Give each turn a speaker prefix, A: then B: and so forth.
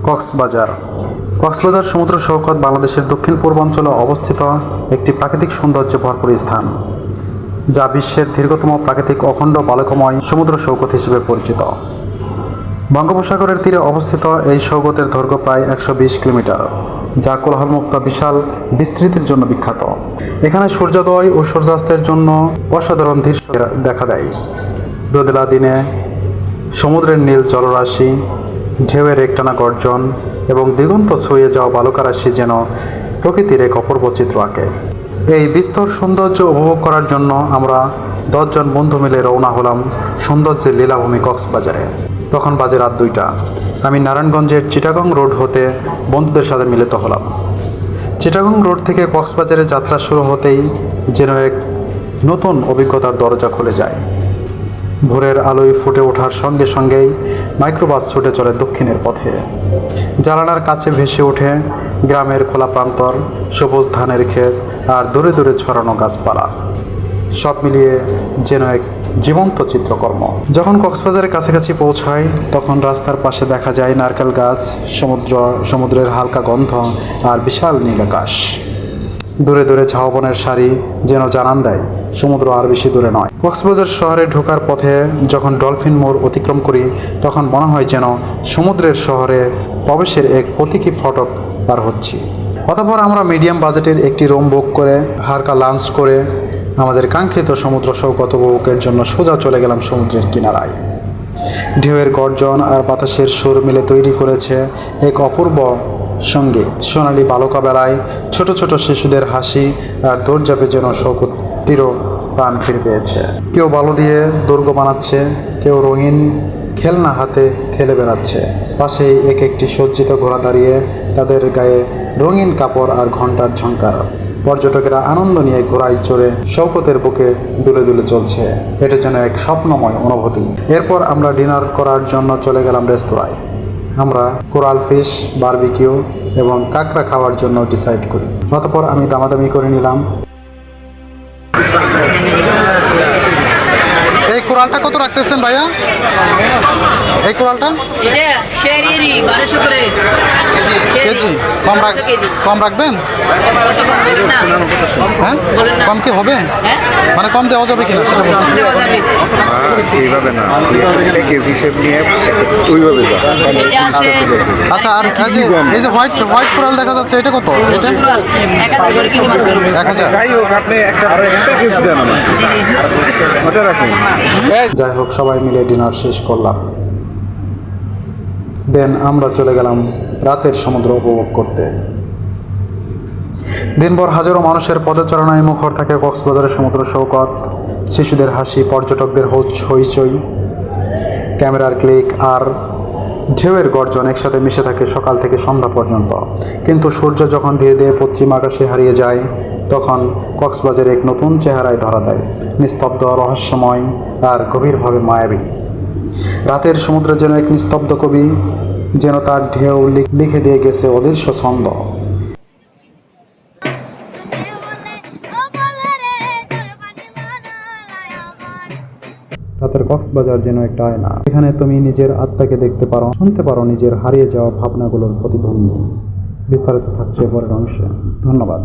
A: কক্সবাজার। কক্সবাজার সমুদ্র সৈকত বাংলাদেশের দক্ষিণ পূর্বাঞ্চলে অবস্থিত একটি প্রাকৃতিক সৌন্দর্যে ভরপুর স্থান, যা বিশ্বের দীর্ঘতম প্রাকৃতিক অখণ্ড বালুকাময় সমুদ্র সৈকত হিসেবে পরিচিত। বঙ্গোপসাগরের তীরে অবস্থিত এই সৈকতের দৈর্ঘ্য প্রায় 120 কিলোমিটার, যা কোলাহলমুক্ত বিশাল বিস্তৃতির জন্য বিখ্যাত। এখানে সূর্যোদয় ও সূর্যাস্তের জন্য অসাধারণ দৃশ্য দেখা দেয়। রোদেলা দিনে সমুদ্রের নীল জলরাশি, ঢেউয়ের একটানা গর্জন এবং দিগন্ত ছুঁয়ে যাওয়া বালুকারাশি যেন প্রকৃতির এক অপূর্ব চিত্র আঁকে। এই বিস্তর সৌন্দর্য উপভোগ করার জন্য আমরা 10 জন বন্ধু মিলে রওনা হলাম সৌন্দর্যের লীলাভূমি কক্সবাজারে। তখন বাজে রাত 2টা। আমি নারায়ণগঞ্জের চিটাগং রোড হতে বন্ধুদের সাথে মিলিত হলাম। চিটাগং রোড থেকে কক্সবাজারে যাত্রা শুরু হতেই যেন এক নতুন অভিজ্ঞতার দরজা খুলে যায়। ভোরের আলোয় ফুটে ওঠার সঙ্গে সঙ্গেই মাইক্রোবাস ছুটে চলে দক্ষিণের পথে। জানালার কাছে ভেসে ওঠে গ্রামের খোলা প্রান্তর, সবুজ ধানের ক্ষেত আর দূরে দূরে ছড়ানো গাছপালা। সব মিলিয়ে যেন এক জীবন্ত চিত্রকর্ম। যখন কক্সবাজারের কাছাকাছি পৌঁছায় তখন রাস্তার পাশে দেখা যায় নারকেল গাছ, সমুদ্রের হালকা গন্ধ আর বিশাল নীল আকাশ। দূরে দূরে ঝাউবনের সারি যেন জানান দেয় সমুদ্র আর বেশি দূরে নয়। কক্সবাজার শহরে ঢোকার পথে যখন ডলফিন মোড় অতিক্রম করি তখন মনে হয় যেন সমুদ্রের শহরে প্রবেশের এক প্রতীকী ফটক পার হচ্ছি। অতঃপর আমরা মিডিয়াম বাজেটের একটি রুম বুক করে হালকা লাঞ্চ করে আমাদের কাঙ্ক্ষিত সমুদ্র সৈকত উপভোগের জন্য সোজা চলে গেলাম সমুদ্রের কিনারায়। ঢেউয়ের গর্জন আর বাতাসের সুর মিলে তৈরি করেছে এক অপূর্ব সঙ্গীত। সোনালি বালুকা বেলায় ছোট ছোট শিশুদের হাসি আর দৌড়ঝাঁপে যেন সৈকতটিরও প্রাণ ফিরে পেয়েছে। কেউ বালু দিয়ে দুর্গ বানাচ্ছে, কেউ রঙিন খেলনা হাতে খেলে বেড়াচ্ছে। পাশেই এক একটি সজ্জিত ঘোড়া দাঁড়িয়ে, তাদের গায়ে রঙিন কাপড় আর ঘণ্টার ঝংকার। পর্যটকেরা আনন্দ নিয়ে ঘোড়ায় চড়ে সৈকতের বুকে দুলে দুলে চলছে। এটা যেন এক স্বপ্নময় অনুভূতি। এরপর আমরা ডিনার করার জন্য চলে গেলাম রেস্তোরাঁয়। আমরা কোরাল ফিশ, বারবিকিউ এবং কাঁকড়া খাওয়ার জন্য ডিসাইড করি। অতঃপর আমি দামাদামি করে নিলাম। এই কোরালটা কত রাখতেছেন ভাইয়া? এই কোরালটা কেজি কম রাখবেন? হ্যাঁ, কম কি হবে? মানে কম দেওয়া যাবে কিনা?
B: এইভাবে না, কেজি শেপ নিয়ে ওইভাবে যা।
A: আচ্ছা, আর এই যে হোয়াইট কোরাল দেখা যাচ্ছে, এটা কত? এটা 1000।
B: যাই হোক, আপনি একটা কেজি দেন।
A: যাই হোক, সবাই মিলে ডিনার শেষ করলাম। দেন আমরা চলে গেলাম রাতের সমুদ্র উপভোগ করতে। দিনভর হাজারো মানুষের পদচারণায় মুখর থাকে কক্সবাজারের সমুদ্র সৈকত। শিশুদের হাসি, পর্যটকদের হইচই, ক্যামেরার ক্লিক আর ঢেউয়ের গর্জন একসাথে মিশে থাকে সকাল থেকে সন্ধ্যা পর্যন্ত। কিন্তু সূর্য যখন ধীরে ধীরে পশ্চিম আকাশে হারিয়ে যায় তখন কক্সবাজার এক নতুন চেহারায় ধরা দেয়, নিস্তব্ধ, রহস্যময় আর গভীরভাবে মায়াবী। রাতের সমুদ্রে যেন এক নিস্তব্ধ কবি, যেন তার ঢেউ লিখে দিয়ে গেছে অদৃশ্য ছন্দ। রাতের কক্সবাজার যেন একটা আয়না, এখানে তুমি নিজের আত্মাকে দেখতে পারো, শুনতে পারো নিজের হারিয়ে যাওয়া ভাবনাগুলোর প্রতিধ্বনি। বিস্তারিত থাকছে পরের অংশে। ধন্যবাদ।